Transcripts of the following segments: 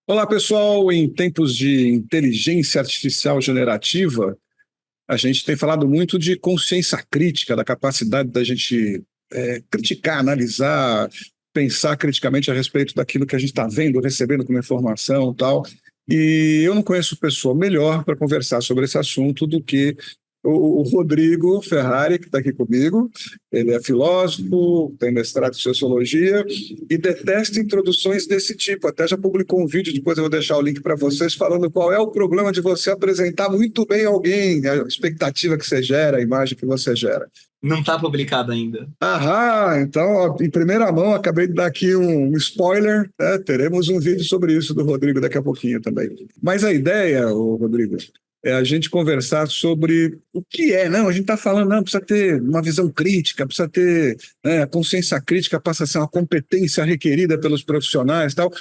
Olá, pessoal. Em tempos de inteligência artificial generativa, a gente tem falado muito de consciência crítica, da capacidade da gente criticar, analisar, pensar criticamente a respeito daquilo que a gente está vendo, recebendo como informação e tal. E eu não conheço pessoa melhor para conversar sobre esse assunto do que o Rodrigo Ferrari, que está aqui comigo. Ele é filósofo, tem mestrado em sociologia e detesta introduções desse tipo. Até já publicou um vídeo, depois eu vou deixar o link para vocês, falando qual é o problema de você apresentar muito bem alguém, a expectativa que você gera, a imagem que você gera. Não está publicado ainda. Aham, então, ó, em primeira mão, acabei de dar aqui um spoiler, né? Teremos um vídeo sobre isso do Rodrigo daqui a pouquinho também. Mas a ideia, ô, Rodrigo, é a gente conversar sobre o que é, não, a gente está falando, não, precisa ter uma visão crítica, precisa ter, né, a consciência crítica passa a ser uma competência requerida pelos profissionais e tal.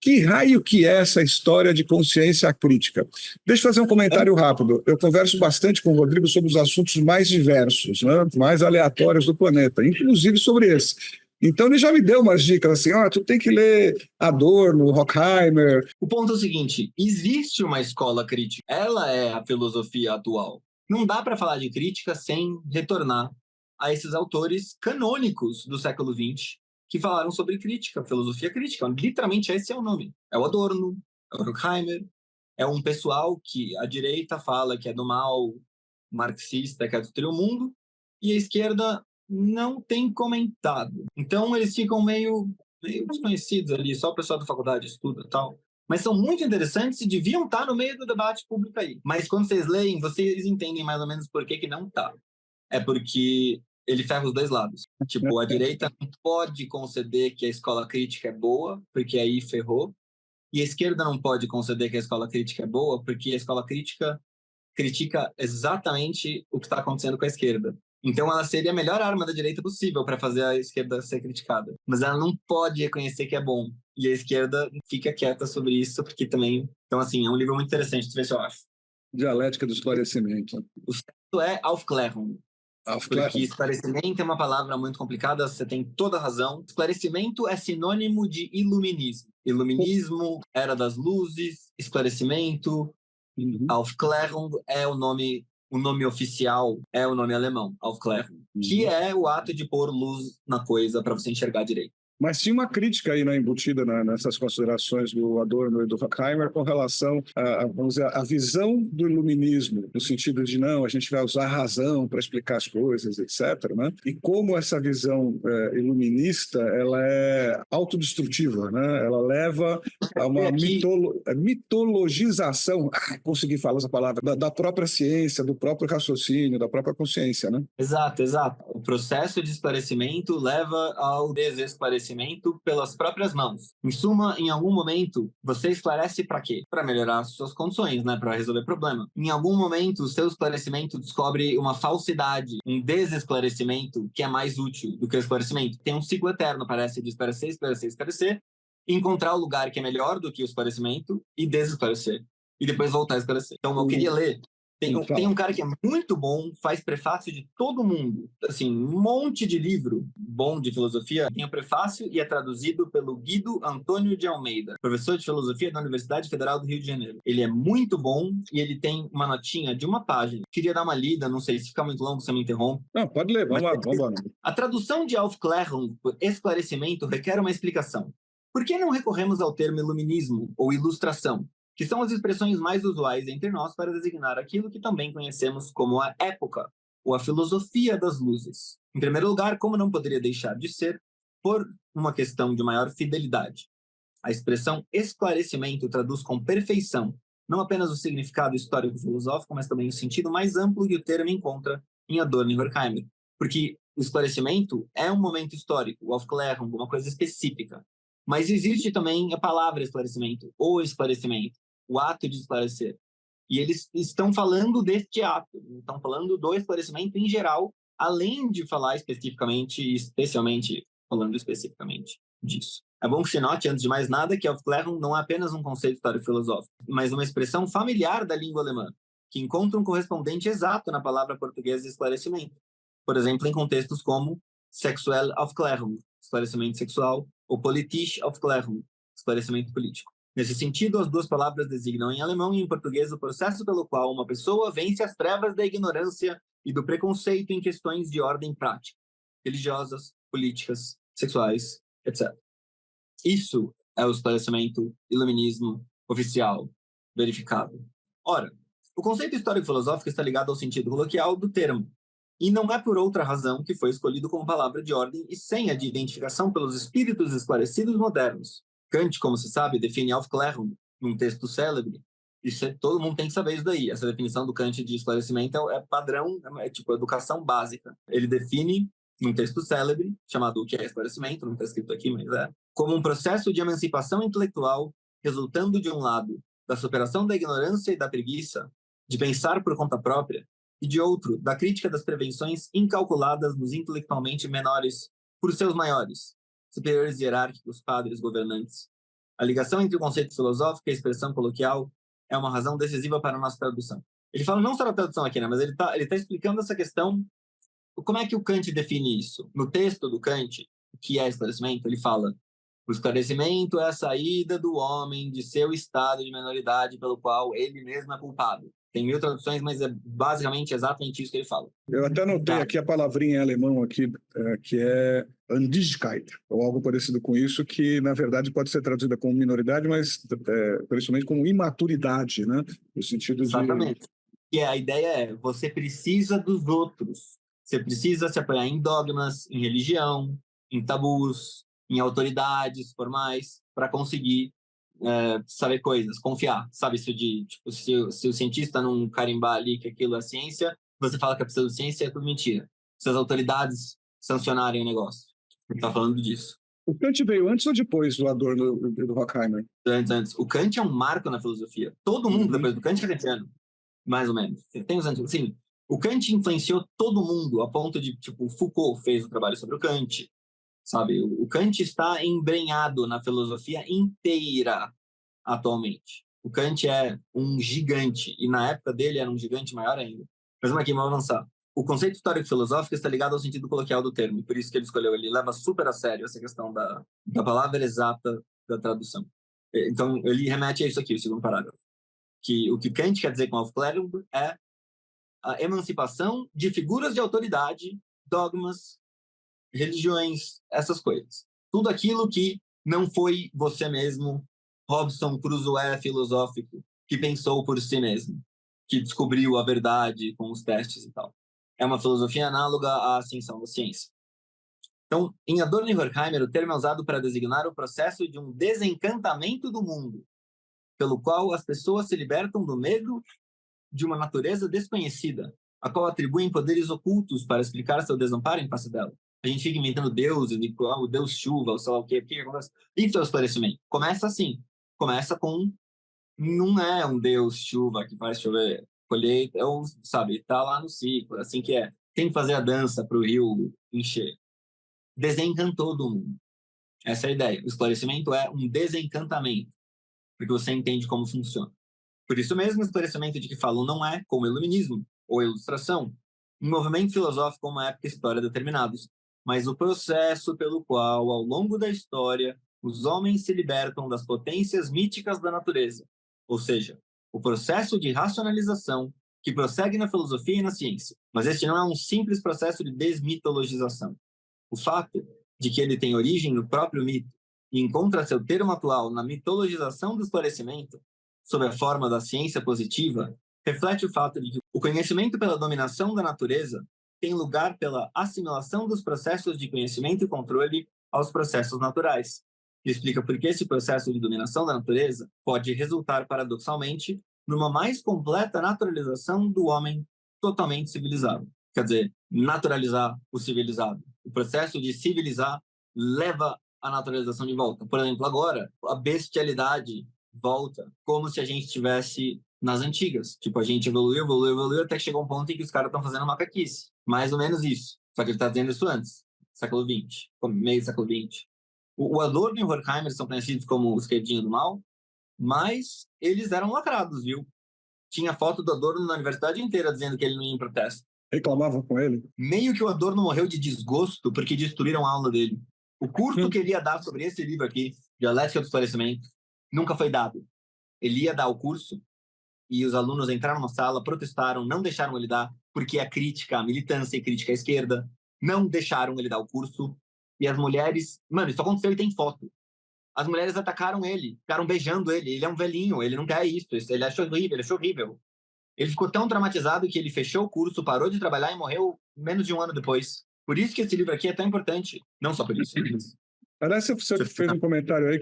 Que raio que é essa história de consciência crítica? Deixa eu fazer um comentário rápido. Eu converso bastante com o Rodrigo sobre os assuntos mais diversos, né, mais aleatórios do planeta, inclusive sobre esse. Então ele já me deu umas dicas assim, ó, tu tem que ler Adorno, Horkheimer. O ponto é o seguinte, existe uma escola crítica, ela é a filosofia atual. Não dá para falar de crítica sem retornar a esses autores canônicos do século XX que falaram sobre crítica, filosofia crítica. Literalmente esse é o nome. É o Adorno, é o Horkheimer, é um pessoal que a direita fala que é do mal marxista, quer destruir o mundo, e a esquerda não tem comentado. Então eles ficam meio desconhecidos ali, só o pessoal da faculdade estuda e tal. Mas são muito interessantes e deviam estar no meio do debate público aí. Mas quando vocês leem, vocês entendem mais ou menos por que não está. É porque ele ferra os dois lados. Tipo, a direita não pode conceder que a escola crítica é boa, porque aí ferrou. E a esquerda não pode conceder que a escola crítica é boa, porque a escola crítica critica exatamente o que está acontecendo com a esquerda. Então, ela seria a melhor arma da direita possível para fazer a esquerda ser criticada. Mas ela não pode reconhecer que é bom. E a esquerda fica quieta sobre isso, porque também. Então, assim, é um livro muito interessante, deixa eu ver se eu acho. Dialética do esclarecimento. O certo é Aufklärung, porque Aufklärung. esclarecimento é uma palavra muito complicada, você tem toda a razão. Esclarecimento é sinônimo de iluminismo. Iluminismo, era das luzes, esclarecimento. Aufklärung é o nome oficial é o nome alemão, Aufklärung, que é o ato de pôr luz na coisa para você enxergar direito. Mas tinha uma crítica aí, né, embutida nessas considerações do Adorno e do Horkheimer com relação vamos dizer, à visão do iluminismo, no sentido de não, a gente vai usar a razão para explicar as coisas, etc., né? E como essa visão iluminista ela é autodestrutiva, né? Ela leva a uma mitologização, consegui falar essa palavra, da própria ciência, do próprio raciocínio, da própria consciência, né? Exato, exato. O processo de esclarecimento leva ao desesclarecimento pelas próprias mãos. Em suma, em algum momento, você esclarece para quê? Para melhorar as suas condições, né? Para resolver problema. Em algum momento, o seu esclarecimento descobre uma falsidade, um desesclarecimento que é mais útil do que o esclarecimento. Tem um ciclo eterno, parece, de esclarecer, esclarecer, esclarecer, encontrar o lugar que é melhor do que o esclarecimento e desesclarecer. E depois voltar a esclarecer. Então, eu queria ler. Tem um cara que é muito bom, faz prefácio de todo mundo. Assim, um monte de livro bom de filosofia. Tem o prefácio e é traduzido pelo Guido Antônio de Almeida, professor de filosofia da Universidade Federal do Rio de Janeiro. Ele é muito bom e ele tem uma notinha de uma página. Queria dar uma lida, não sei se fica muito longo, você me interrompe. Não, pode ler, vamos lá, vamos embora. A tradução de Aufklärung por esclarecimento requer uma explicação. Por que não recorremos ao termo iluminismo ou ilustração, que são as expressões mais usuais entre nós para designar aquilo que também conhecemos como a época, ou a filosofia das luzes? Em primeiro lugar, como não poderia deixar de ser, por uma questão de maior fidelidade. A expressão esclarecimento traduz com perfeição não apenas o significado histórico-filosófico, mas também o sentido mais amplo que o termo encontra em Adorno e Horkheimer. Porque o esclarecimento é um momento histórico, o Aufklärung, uma coisa específica. Mas existe também a palavra esclarecimento, ou esclarecimento, o ato de esclarecer. E eles estão falando deste ato, estão falando do esclarecimento em geral, além de falar especificamente, especialmente falando especificamente disso. É bom que se note, antes de mais nada, que Aufklärung não é apenas um conceito histórico-filosófico, mas uma expressão familiar da língua alemã, que encontra um correspondente exato na palavra portuguesa esclarecimento. Por exemplo, em contextos como Sexuelle Aufklärung, esclarecimento sexual, ou Politische Aufklärung, esclarecimento político. Nesse sentido, as duas palavras designam em alemão e em português o processo pelo qual uma pessoa vence as trevas da ignorância e do preconceito em questões de ordem prática, religiosas, políticas, sexuais, etc. Isso é o esclarecimento iluminismo oficial, verificado. Ora, o conceito histórico-filosófico está ligado ao sentido coloquial do termo, e não é por outra razão que foi escolhido como palavra de ordem e senha de identificação pelos espíritos esclarecidos modernos. Kant, como se sabe, define Aufklärung num texto célebre. Todo mundo tem que saber isso daí. Essa definição do Kant de esclarecimento é padrão, é tipo educação básica. Ele define num texto célebre, chamado O que é esclarecimento, não está escrito aqui, mas como um processo de emancipação intelectual resultando, de um lado, da superação da ignorância e da preguiça, de pensar por conta própria, e de outro, da crítica das prevenções incalculadas nos intelectualmente menores por seus maiores, superiores hierárquicos, padres, governantes. A ligação entre o conceito filosófico e a expressão coloquial é uma razão decisiva para a nossa tradução. Ele fala não só na tradução aqui, né, mas ele tá explicando essa questão. Como é que o Kant define isso? No texto do Kant, que é esclarecimento, ele fala: o esclarecimento é a saída do homem de seu estado de menoridade pelo qual ele mesmo é culpado. Tem 1000 traduções, mas é basicamente exatamente isso que ele fala. Eu até anotei aqui a palavrinha em alemão aqui, que é Andischkeit, ou algo parecido com isso, que na verdade pode ser traduzida como minoridade, mas principalmente como imaturidade, né? No sentido exatamente. E a ideia é, você precisa dos outros. Você precisa se apoiar em dogmas, em religião, em tabus, em autoridades formais, para conseguir saber coisas, confiar. Sabe isso de, tipo, se o cientista não carimbar ali que aquilo é ciência, você fala que a pseudociência é tudo mentira. Se as autoridades sancionarem o negócio. Ele está falando disso. O Kant veio antes ou depois do Adorno do Horkheimer? Antes. O Kant é um marco na filosofia. Todo mundo, depois do Kant, é kantiano. Mais ou menos. Tem os antigos. Sim, o Kant influenciou todo mundo, a ponto de, tipo, Foucault fez um trabalho sobre o Kant, sabe? O Kant está embrenhado na filosofia inteira atualmente. O Kant é um gigante, e na época dele era um gigante maior ainda. Mas vamos aqui, vamos avançar. O conceito histórico-filosófico está ligado ao sentido coloquial do termo, e por isso que ele escolheu. Ele leva super a sério essa questão da palavra exata da tradução. Então, ele remete a isso aqui, o segundo parágrafo. Que o que Kant quer dizer com Aufklärung é a emancipação de figuras de autoridade, dogmas, religiões, essas coisas. Tudo aquilo que não foi você mesmo, Robson Crusoe filosófico, que pensou por si mesmo, que descobriu a verdade com os testes e tal. É uma filosofia análoga à ascensão da ciência. Então, em Adorno e Horkheimer, o termo é usado para designar o processo de um desencantamento do mundo, pelo qual as pessoas se libertam do medo de uma natureza desconhecida, a qual atribuem poderes ocultos para explicar seu desamparo em face dela. A gente fica inventando deuses, o deus chuva, ou sei lá o que acontece. Isso é o esclarecimento. Começa assim. Começa com... Não é um deus chuva que faz chover, colheita, sabe, tá lá no ciclo, assim que é. Tem que fazer a dança para o rio encher. Desencantou do mundo. Essa é a ideia. O esclarecimento é um desencantamento, porque você entende como funciona. Por isso mesmo, o esclarecimento de que falam não é, como o iluminismo ou a ilustração, um movimento filosófico ou uma época e história determinados, mas o processo pelo qual, ao longo da história, os homens se libertam das potências míticas da natureza, ou seja, o processo de racionalização que prossegue na filosofia e na ciência. Mas este não é um simples processo de desmitologização. O fato de que ele tem origem no próprio mito e encontra seu termo atual na mitologização do esclarecimento, sob a forma da ciência positiva, reflete o fato de que o conhecimento pela dominação da natureza tem lugar pela assimilação dos processos de conhecimento e controle aos processos naturais. E explica por que esse processo de dominação da natureza pode resultar, paradoxalmente, numa mais completa naturalização do homem totalmente civilizado. Quer dizer, naturalizar o civilizado. O processo de civilizar leva a naturalização de volta. Por exemplo, agora, a bestialidade volta como se a gente estivesse nas antigas. Tipo, a gente evoluiu, até que chegou um ponto em que os caras estão fazendo macaquice. Mais ou menos isso. Só que ele está dizendo isso antes, século XX, meio século XX. O Adorno e o Horkheimer são conhecidos como os queridinhos do mal, mas eles eram lacrados, viu? Tinha foto do Adorno na universidade inteira dizendo que ele não ia em protesto. Reclamavam com ele. Meio que o Adorno morreu de desgosto porque destruíram a aula dele. O curso que ele ia dar sobre esse livro aqui, Dialética do Esclarecimento, nunca foi dado. Ele ia dar o curso e os alunos entraram na sala, protestaram, não deixaram ele dar, porque a crítica, a militância e crítica à esquerda não deixaram ele dar o curso. E as mulheres... Mano, isso aconteceu e tem foto. As mulheres atacaram ele, ficaram beijando ele. Ele é um velhinho, ele não quer isso. Ele achou horrível, ele achou horrível. Ele ficou tão traumatizado que ele fechou o curso, parou de trabalhar e morreu menos de um ano depois. Por isso que esse livro aqui é tão importante. Não só por isso. Aliás, você fez um comentário aí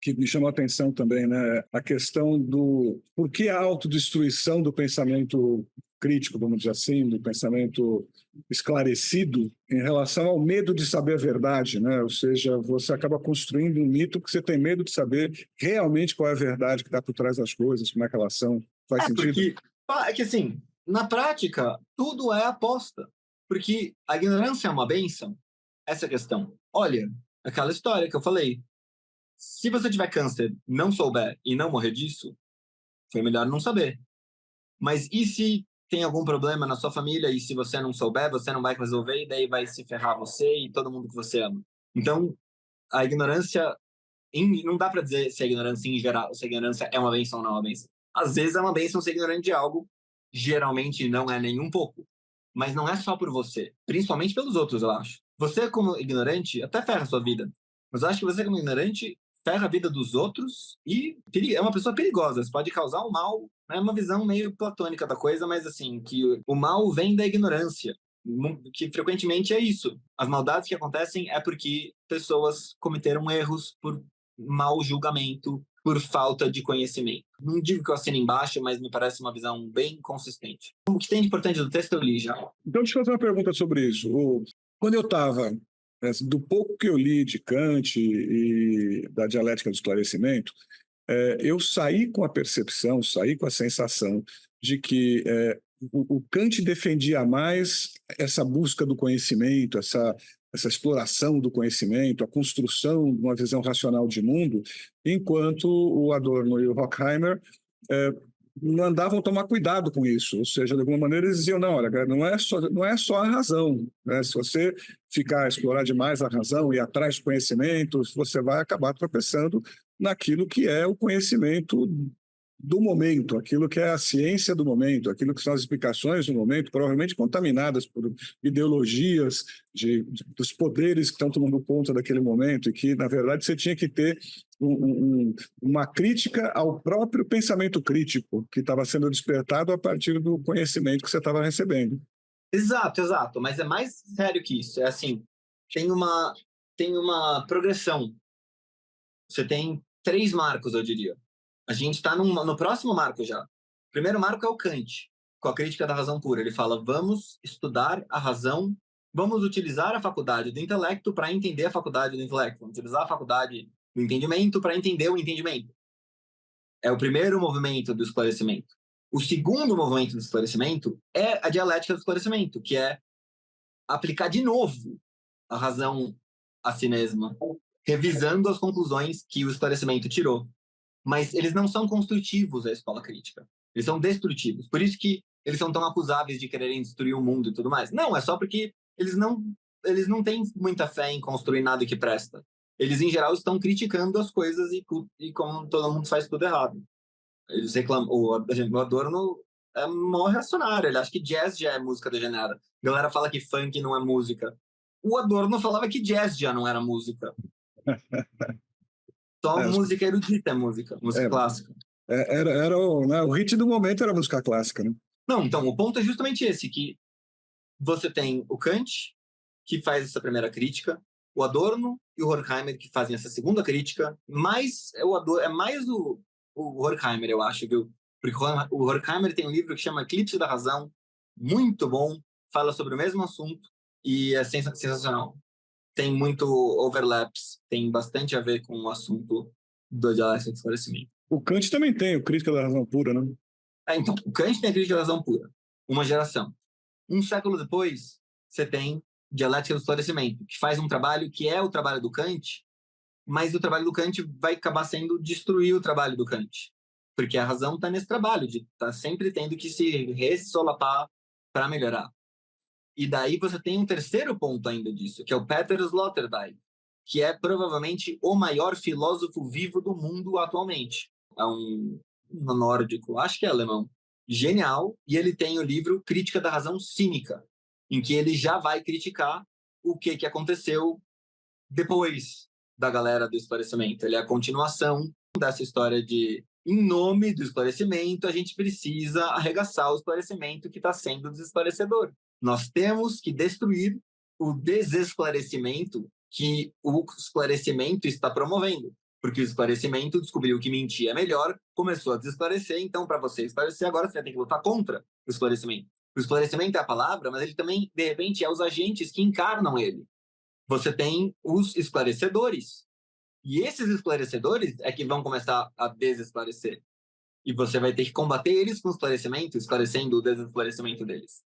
que me chamou a atenção também, né? A questão do por que a autodestruição do pensamento crítico, vamos dizer assim, do pensamento esclarecido em relação ao medo de saber a verdade, né? Ou seja, você acaba construindo um mito porque você tem medo de saber realmente qual é a verdade que está por trás das coisas, como é que elas são. Faz sentido? É que assim, na prática, tudo é aposta. Porque a ignorância é uma bênção. Essa é a questão. Olha, aquela história que eu falei. Se você tiver câncer, não souber e não morrer disso, foi melhor não saber. Mas e se tem algum problema na sua família e se você não souber, você não vai resolver e daí vai se ferrar você e todo mundo que você ama. Então, a ignorância... Não dá para dizer se a ignorância em geral, se a ignorância é uma bênção ou não é uma bênção. Às vezes é uma bênção ser ignorante de algo, geralmente não é nem um pouco. Mas não é só por você, principalmente pelos outros, eu acho. Você, como ignorante, até ferra a sua vida. Mas eu acho que você, como ignorante, ferra a vida dos outros e é uma pessoa perigosa. Você pode causar um mal. É uma visão meio platônica da coisa, mas assim, que o mal vem da ignorância. Que frequentemente é isso. As maldades que acontecem é porque pessoas cometeram erros por mau julgamento, por falta de conhecimento. Não digo que eu assino embaixo, mas me parece uma visão bem consistente. O que tem de importante do texto eu li já. Então, deixa eu fazer uma pergunta sobre isso. Quando eu estava, do pouco que eu li de Kant e da dialética do esclarecimento, eu saí com a percepção, saí com a sensação de que o Kant defendia mais essa busca do conhecimento, essa exploração do conhecimento, a construção de uma visão racional de mundo, enquanto o Adorno e o Horkheimer mandavam tomar cuidado com isso, ou seja, de alguma maneira eles diziam, não, olha, não é só a razão, né? Se você ficar a explorar demais a razão e atrás do conhecimento, você vai acabar tropeçando naquilo que é o conhecimento do momento, aquilo que é a ciência do momento, aquilo que são as explicações do momento, provavelmente contaminadas por ideologias dos poderes que estão tomando conta daquele momento e que, na verdade, você tinha que ter uma crítica ao próprio pensamento crítico que estava sendo despertado a partir do conhecimento que você estava recebendo. Exato. Mas é mais sério que isso. É assim, tem uma progressão. Você tem 3 marcos, eu diria. A gente está no próximo marco já. O primeiro marco é o Kant, com a crítica da razão pura. Ele fala, vamos estudar a razão, vamos utilizar a faculdade do intelecto para entender a faculdade do intelecto, vamos utilizar a faculdade do entendimento para entender o entendimento. É o primeiro movimento do esclarecimento. O segundo movimento do esclarecimento é a dialética do esclarecimento, que é aplicar de novo a razão a si mesma, revisando as conclusões que o esclarecimento tirou. Mas eles não são construtivos, a escola crítica. Eles são destrutivos. Por isso que eles são tão acusáveis de quererem destruir o mundo e tudo mais. Não, é só porque eles não têm muita fé em construir nada que presta. Eles, em geral, estão criticando as coisas e como todo mundo faz tudo errado. Eles reclamam. O Adorno é mó reacionário. Ele acha que jazz já é música degenerada. A galera fala que funk não é música. O Adorno falava que jazz já não era música. Só música erudita é música clássica. Era o hit do momento, era a música clássica, né? Não, então, o ponto é justamente esse, que você tem o Kant, que faz essa primeira crítica, o Adorno e o Horkheimer, que fazem essa segunda crítica, mas é mais o Horkheimer, eu acho, viu? Porque o Horkheimer tem um livro que chama Eclipse da Razão, muito bom, fala sobre o mesmo assunto e é sensacional. Tem muito overlaps, tem bastante a ver com o assunto do dialética do esclarecimento. O Kant também tem o Crítica da Razão Pura, né? Então, o Kant tem a Crítica da Razão Pura, uma geração. Um século depois, você tem Dialética do Esclarecimento, que faz um trabalho que é o trabalho do Kant, mas o trabalho do Kant vai acabar sendo destruir o trabalho do Kant. Porque a razão está nesse trabalho, de estar sempre tendo que se ressolapar para melhorar. E daí você tem um terceiro ponto ainda disso, que é o Peter Sloterdijk, que é provavelmente o maior filósofo vivo do mundo atualmente. É um nórdico, acho que é alemão, genial, e ele tem o livro Crítica da Razão Cínica, em que ele já vai criticar o que aconteceu depois da galera do esclarecimento. Ele é a continuação dessa história de, em nome do esclarecimento, a gente precisa arregaçar o esclarecimento que está sendo desesclarecedor. Nós temos que destruir o desesclarecimento que o esclarecimento está promovendo. Porque o esclarecimento descobriu que mentir é melhor, começou a desesclarecer, então para você esclarecer, agora você vai ter que lutar contra o esclarecimento. O esclarecimento é a palavra, mas ele também, de repente, é os agentes que encarnam ele. Você tem os esclarecedores. E esses esclarecedores é que vão começar a desesclarecer. E você vai ter que combater eles com esclarecimento, esclarecendo o desesclarecimento deles.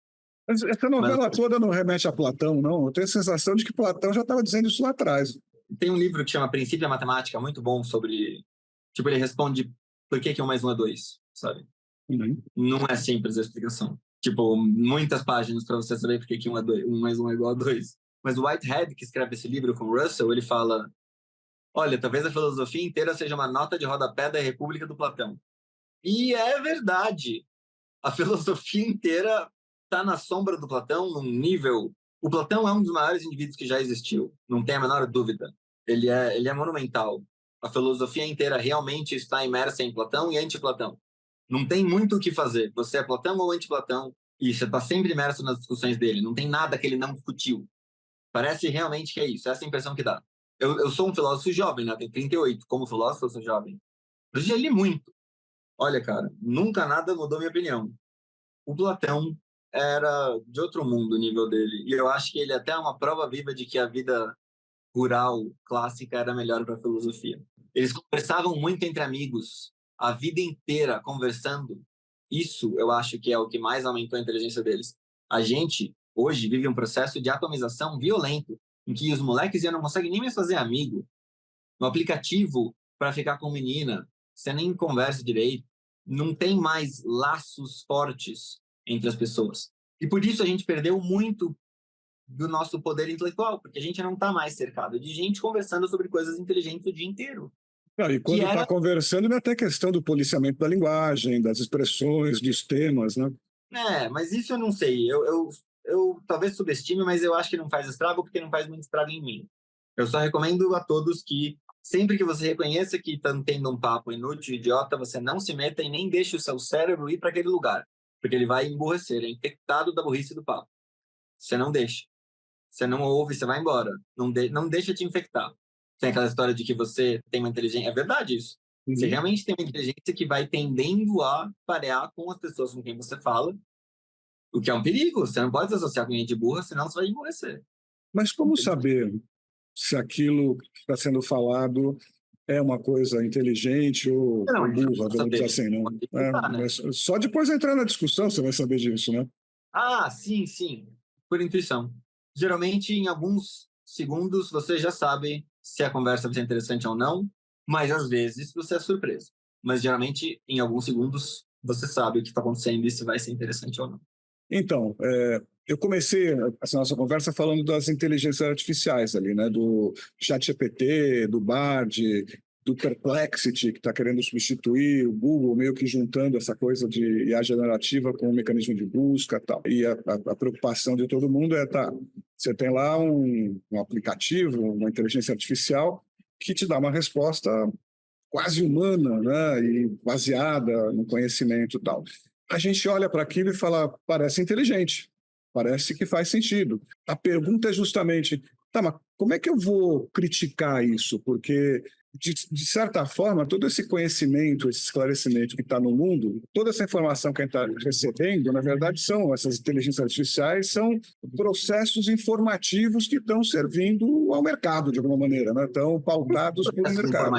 Essa novela toda não remete a Platão, não? Eu tenho a sensação de que Platão já estava dizendo isso lá atrás. Tem um livro que chama Princípio da Matemática, muito bom, sobre... Tipo, ele responde por que 1 mais 1 é 2, sabe? Uhum. Não é simples a explicação. Tipo, muitas páginas para você saber por que 1 é 2, 1 mais 1 é igual a 2. Mas o Whitehead, que escreve esse livro com o Russell, ele fala: olha, talvez a filosofia inteira seja uma nota de rodapé da República do Platão. E é verdade. A filosofia inteira está na sombra do Platão, num nível... O Platão é um dos maiores indivíduos que já existiu, não tem a menor dúvida. Ele é monumental. A filosofia inteira realmente está imersa em Platão e anti-Platão. Não tem muito o que fazer. Você é Platão ou anti-Platão, e você está sempre imerso nas discussões dele. Não tem nada que ele não discutiu. Parece realmente que é isso. Essa é a impressão que dá. Eu sou um filósofo jovem, né? Tenho 38. Como filósofo, eu sou jovem. Eu já li muito. Olha, cara, nunca nada mudou minha opinião. O Platão era de outro mundo o nível dele. E eu acho que ele até é uma prova viva de que a vida rural clássica era melhor para a filosofia. Eles conversavam muito entre amigos, a vida inteira conversando. Isso eu acho que é o que mais aumentou a inteligência deles. A gente, hoje, vive um processo de atomização violento, em que os moleques já não conseguem nem mais fazer amigo. No aplicativo, para ficar com menina, você nem conversa direito. Não tem mais laços fortes entre as pessoas. E por isso a gente perdeu muito do nosso poder intelectual, porque a gente não está mais cercado de gente conversando sobre coisas inteligentes o dia inteiro. E quando está conversando, ainda tem a questão do policiamento da linguagem, das expressões, dos temas, né? Mas isso eu não sei. Eu talvez subestime, mas eu acho que não faz estrago, porque não faz muito estrago em mim. Eu só recomendo a todos que, sempre que você reconheça que está tendo um papo inútil, idiota, você não se meta e nem deixe o seu cérebro ir para aquele lugar, porque ele vai emburrecer, é infectado da burrice do papo. Você não deixa. Você não ouve, você vai embora. Não deixa te infectar. Tem aquela história de que você tem uma inteligência... É verdade isso. Uhum. Você realmente tem uma inteligência que vai tendendo a parear com as pessoas com quem você fala, o que é um perigo. Você não pode se associar com gente burra, senão você vai emburrecer. Mas como saber se aquilo que está sendo falado é uma coisa inteligente ou burra, vamos dizer assim, não? Só depois de entrar na discussão você vai saber disso, né? Sim. Por intuição. Geralmente, em alguns segundos, você já sabe se a conversa vai ser interessante ou não, mas às vezes você é surpreso. Mas geralmente, em alguns segundos, você sabe o que está acontecendo e se vai ser interessante ou não. Então, eu comecei essa nossa conversa falando das inteligências artificiais ali, né? Do ChatGPT, do Bard, do Perplexity, que está querendo substituir o Google, meio que juntando essa coisa de IA generativa com o mecanismo de busca e tal. E a preocupação de todo mundo você tem lá um aplicativo, uma inteligência artificial, que te dá uma resposta quase humana, né? E baseada no conhecimento e tal. A gente olha para aquilo e fala, parece inteligente, parece que faz sentido. A pergunta é justamente, mas como é que eu vou criticar isso? Porque, de certa forma, todo esse conhecimento, esse esclarecimento que está no mundo, toda essa informação que a gente está recebendo, na verdade, essas inteligências artificiais são processos informativos que estão servindo ao mercado, de alguma maneira, né? Estão pautados pelo mercado.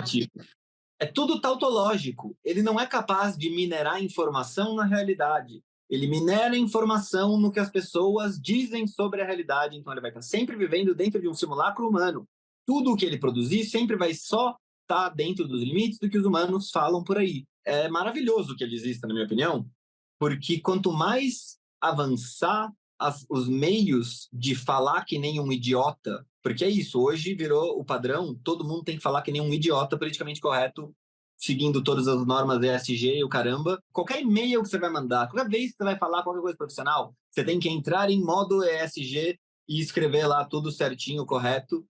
É tudo tautológico. Ele não é capaz de minerar informação na realidade. Ele minera informação no que as pessoas dizem sobre a realidade. Então, ele vai estar sempre vivendo dentro de um simulacro humano. Tudo o que ele produzir sempre vai só estar dentro dos limites do que os humanos falam por aí. É maravilhoso que ele exista, na minha opinião, porque quanto mais avançar os meios de falar que nem um idiota Porque é isso, hoje virou o padrão, todo mundo tem que falar que nem um idiota politicamente correto, seguindo todas as normas ESG e o caramba. Qualquer e-mail que você vai mandar, qualquer vez que você vai falar qualquer coisa profissional, você tem que entrar em modo ESG e escrever lá tudo certinho, correto.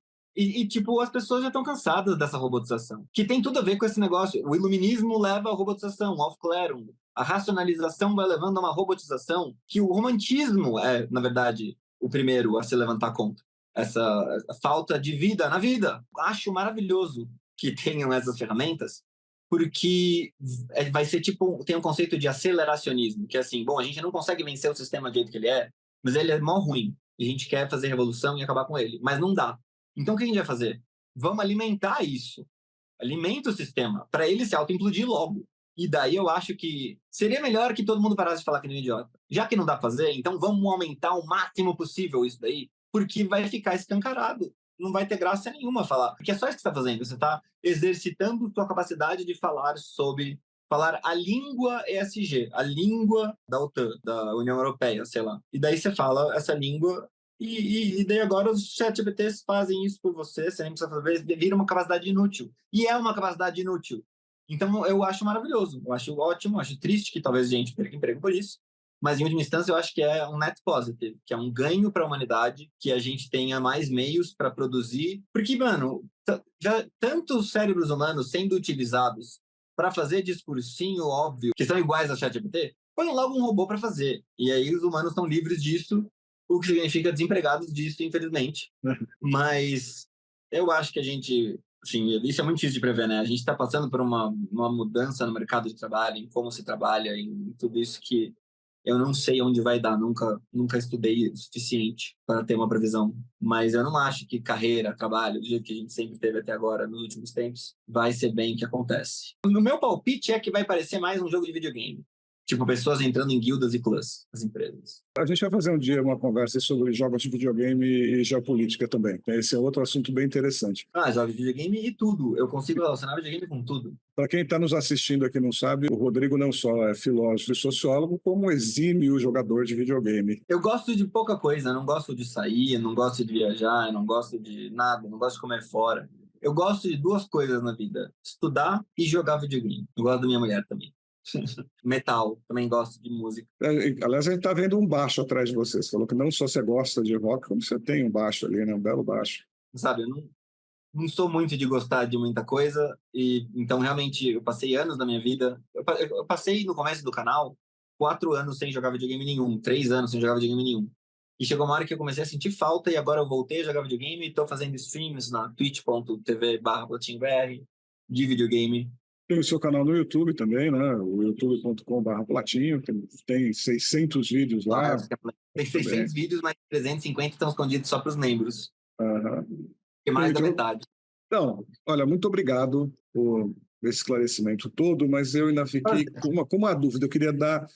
Tipo, as pessoas já estão cansadas dessa robotização, que tem tudo a ver com esse negócio. O iluminismo leva à robotização, ao aufklärung. A racionalização vai levando a uma robotização, que o romantismo é, na verdade, o primeiro a se levantar contra essa falta de vida na vida. Acho maravilhoso que tenham essas ferramentas, porque vai ser tipo, tem um conceito de aceleracionismo, que é assim, bom, a gente não consegue vencer o sistema do jeito que ele é, mas ele é mó ruim, e a gente quer fazer revolução e acabar com ele, mas não dá. Então o que a gente vai fazer? Vamos alimentar isso. Alimenta o sistema, para ele se auto-implodir logo. E daí eu acho que seria melhor que todo mundo parasse de falar que nem um idiota. Já que não dá pra fazer, então vamos aumentar o máximo possível isso daí, porque vai ficar escancarado. Não vai ter graça nenhuma falar. Porque é só isso que você está fazendo. Você está exercitando sua capacidade de falar a língua ESG, a língua da OTAN, da União Europeia, sei lá. E daí você fala essa língua e daí agora os ChatGPTs fazem isso por você nem precisa fazer, vira uma capacidade inútil. E é uma capacidade inútil. Então eu acho maravilhoso, eu acho ótimo, acho triste que talvez a gente perca emprego por isso, mas em última instância eu acho que é um net positive, que é um ganho para a humanidade, que a gente tenha mais meios para produzir, porque, mano, já tantos cérebros humanos sendo utilizados para fazer discursinho óbvio, que são iguais ao ChatGPT, põe logo um robô para fazer, e aí os humanos estão livres disso, o que significa desempregados disso, infelizmente, mas eu acho que a gente, assim, isso é muito difícil de prever, né? A gente está passando por uma mudança no mercado de trabalho, em como se trabalha, em tudo isso que eu não sei onde vai dar, nunca estudei o suficiente para ter uma previsão. Mas eu não acho que carreira, trabalho, do jeito que a gente sempre teve até agora, nos últimos tempos, vai ser bem o que acontece. O meu palpite é que vai parecer mais um jogo de videogame. Tipo, pessoas entrando em guildas e clãs, as empresas. A gente vai fazer um dia uma conversa sobre jogos de videogame e geopolítica também. Esse é outro assunto bem interessante. Jogos de videogame e tudo. Eu consigo relacionar videogame com tudo. Para quem está nos assistindo aqui e não sabe, o Rodrigo não só é filósofo e sociólogo, como exímio jogador de videogame. Eu gosto de pouca coisa, não gosto de sair, não gosto de viajar, não gosto de nada, não gosto de comer fora. Eu gosto de duas coisas na vida: estudar e jogar videogame. Eu gosto da minha mulher também. Metal, também gosto de música. Aliás, a gente está vendo um baixo atrás de você. Você falou que não só você gosta de rock, como você tem um baixo ali, né? Um belo baixo. Sabe, eu não sou muito de gostar de muita coisa, e então realmente eu passei anos da minha vida. Eu passei no começo do canal 4 anos sem jogar videogame nenhum, 3 anos sem jogar videogame nenhum. E chegou uma hora que eu comecei a sentir falta, e agora eu voltei a jogar videogame e estou fazendo streams na twitch.tv/platinbr de videogame. Tem o seu canal no YouTube também, né? O youtube.com/platinho, tem 600 vídeos lá. Tem 600 vídeos, mas 350 estão escondidos só para os membros. Que mais da metade. Então, olha, muito obrigado por esse esclarecimento todo, mas eu ainda fiquei com uma dúvida. Eu queria dar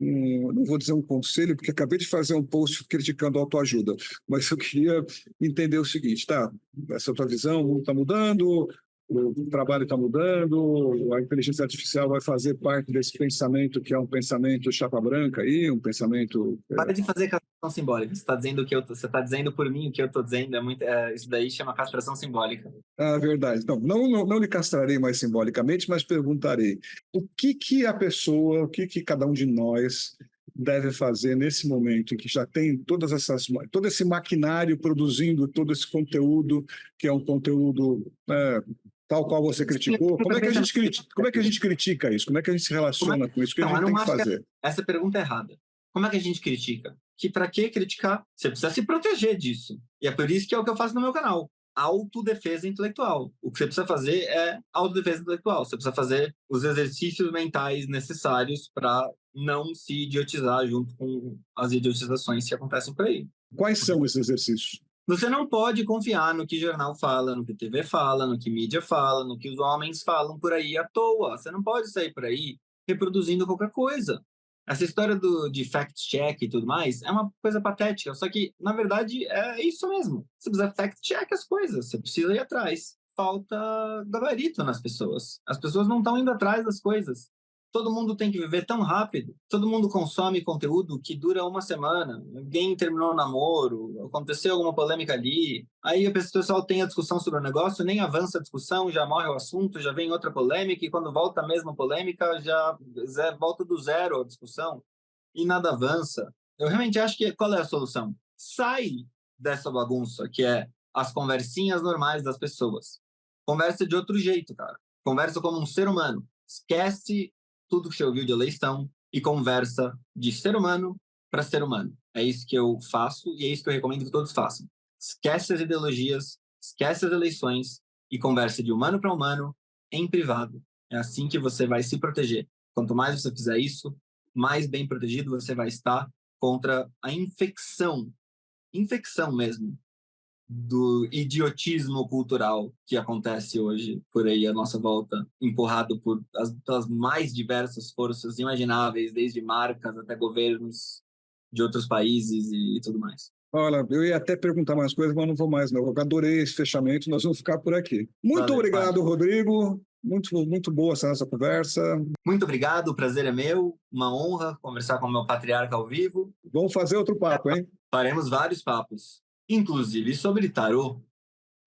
não vou dizer um conselho, porque acabei de fazer um post criticando a autoajuda, mas eu queria entender o seguinte, tá? Essa é a tua visão, o mundo está mudando, o trabalho está mudando, a inteligência artificial vai fazer parte desse pensamento que é um pensamento chapa branca aí, um pensamento... Para de fazer castração simbólica. Você está dizendo você está dizendo por mim o que eu estou dizendo, isso daí chama castração simbólica. Verdade. Não lhe castrarei mais simbolicamente, mas perguntarei o que a pessoa, o que cada um de nós deve fazer nesse momento em que já tem todo esse maquinário produzindo todo esse conteúdo, que é um conteúdo tal qual você criticou. Como é que a gente critica isso? Como é que a gente se relaciona com isso? O que a gente tem que fazer? Essa pergunta é errada. Como é que a gente critica? Que para que criticar? Você precisa se proteger disso. E é por isso que é o que eu faço no meu canal. Autodefesa intelectual. O que você precisa fazer é autodefesa intelectual. Você precisa fazer os exercícios mentais necessários para não se idiotizar junto com as idiotizações que acontecem por aí. Quais são esses exercícios? Você não pode confiar no que jornal fala, no que TV fala, no que mídia fala, no que os homens falam por aí à toa. Você não pode sair por aí reproduzindo qualquer coisa. Essa história de fact-check e tudo mais é uma coisa patética, só que, na verdade, é isso mesmo. Você precisa fact-check as coisas, você precisa ir atrás. Falta gabarito nas pessoas. As pessoas não estão indo atrás das coisas. Todo mundo tem que viver tão rápido. Todo mundo consome conteúdo que dura uma semana. Alguém terminou o namoro, aconteceu alguma polêmica ali. Aí o pessoal tem a discussão sobre o negócio, nem avança a discussão, já morre o assunto, já vem outra polêmica, e quando volta a mesma polêmica, já volta do zero a discussão e nada avança. Eu realmente acho que qual é a solução? Sai dessa bagunça que é as conversinhas normais das pessoas. Conversa de outro jeito, cara. Conversa como um ser humano. Esquece tudo que você ouviu de eleição e conversa de ser humano para ser humano. É isso que eu faço e é isso que eu recomendo que todos façam. Esquece as ideologias, esquece as eleições e conversa de humano para humano em privado. É assim que você vai se proteger. Quanto mais você fizer isso, mais bem protegido você vai estar contra a infecção mesmo, do idiotismo cultural que acontece hoje por aí à nossa volta, empurrado por as mais diversas forças imagináveis, desde marcas até governos de outros países e tudo mais. Olha, eu ia até perguntar mais coisas, mas não vou mais, não. Eu adorei esse fechamento, nós vamos ficar por aqui. Muito Valeu, obrigado, Fábio. Rodrigo. Muito boa essa nossa conversa. Muito obrigado, o prazer é meu, uma honra conversar com o meu patriarca ao vivo. Vamos fazer outro papo, hein? Faremos vários papos, inclusive sobre tarô.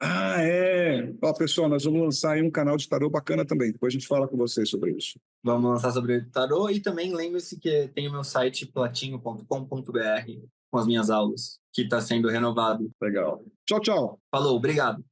Ah, é. Ó, pessoal, nós vamos lançar aí um canal de tarô bacana também. Depois a gente fala com vocês sobre isso. Vamos lançar sobre tarô e também lembre-se que tem o meu site platinho.com.br com as minhas aulas, que está sendo renovado. Legal. Tchau, tchau. Falou, obrigado.